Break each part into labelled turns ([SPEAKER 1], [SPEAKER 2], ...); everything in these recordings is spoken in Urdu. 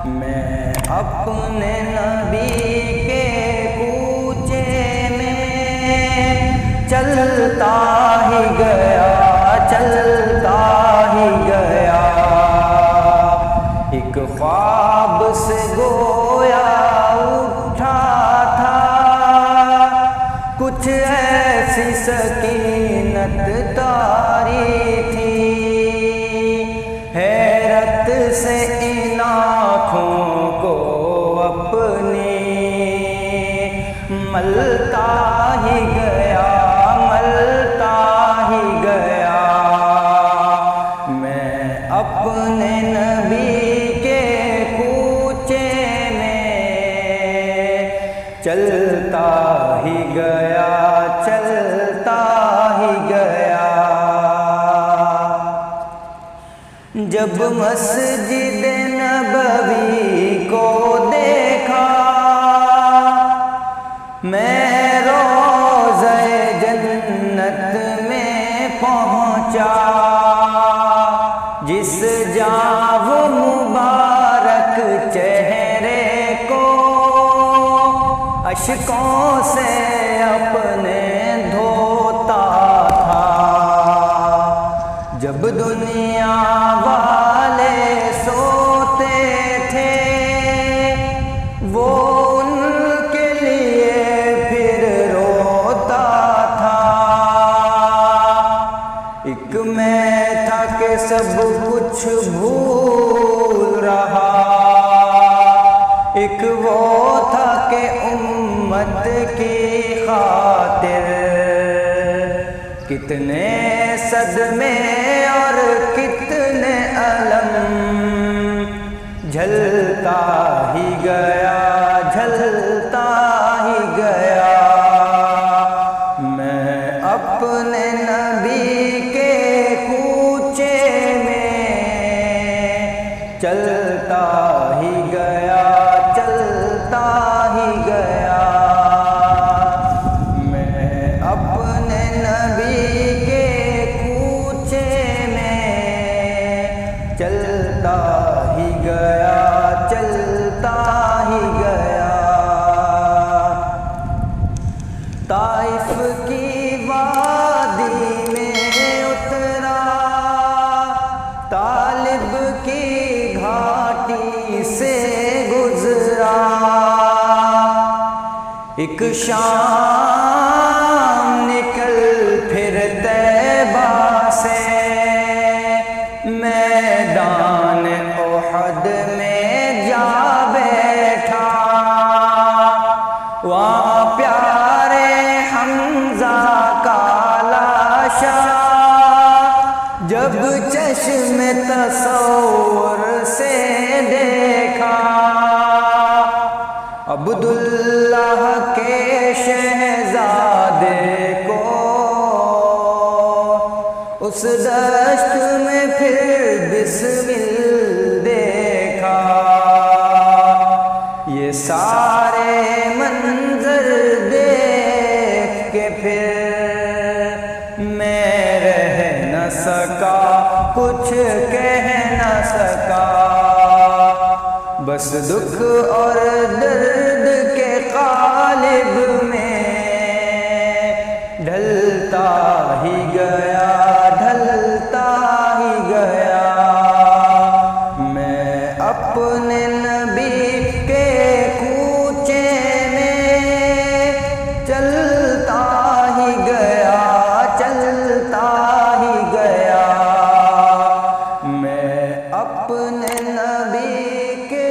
[SPEAKER 1] میں اپنے نبی کے کوچے میں چلتا ہی گیا، چلتا ہی گیا، ایک خواب سے گویا اٹھا تھا، کچھ ایسی سکینت طاری تھی، حیرت سے ان آنکھوں کو اپنی ملتا ہی گیا، ملتا ہی گیا، میں اپنے نبی کے کوچے میں چلتا ہی گیا، چلتا ہی گیا۔ جب مسجد نبوی کو دیکھا میں روضہ جنت میں پہنچا، جس جاں وہ مبارک چہرے کو اشکوں سے اپنے دھوتا تھا، جب دنیا والے سوتے تھے وہ ان کے لیے پھر روتا تھا، ایک میں تھا کہ سب کچھ بھول رہا، ایک وہ تھا کہ امت کی خاطر کتنے صدمے اور کتنے الم جھلتا ہی گیا، جھلتا ہی گیا، میں اپنے نبی کے کوچے میں چلتا ہی گیا، چلتا ہی گیا، میں اپنے نبی کے کوچے میں چلتا ہی گیا، چلتا ہی گیا۔ طائف کی وادی میں اترا، طالب کی گھاٹی سے گزرا، ایک شام نکل پھر طیبہ سے میدان احد میں جا بیٹھا، وہاں پیارے حمزہ کا لاشا جب چشم تصور سے دیکھا، عبداللہ کے شہزادے کو اس دشت میں پھر بسمل دیکھا، یہ سارے منظر دیکھ کے پھر میں رہ نہ سکا، کچھ کہہ نہ سکا، بس دکھ اور درد کے قالب میں ڈھلتا ہی گیا، ڈھلتا ہی گیا، میں اپنے نبی کے کوچے میں چلتا ہی گیا، چلتا ہی گیا، میں اپنے نبی کے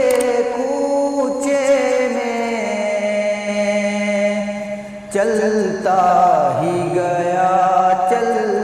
[SPEAKER 1] کوچے میں چلتا ہی گیا، چلتا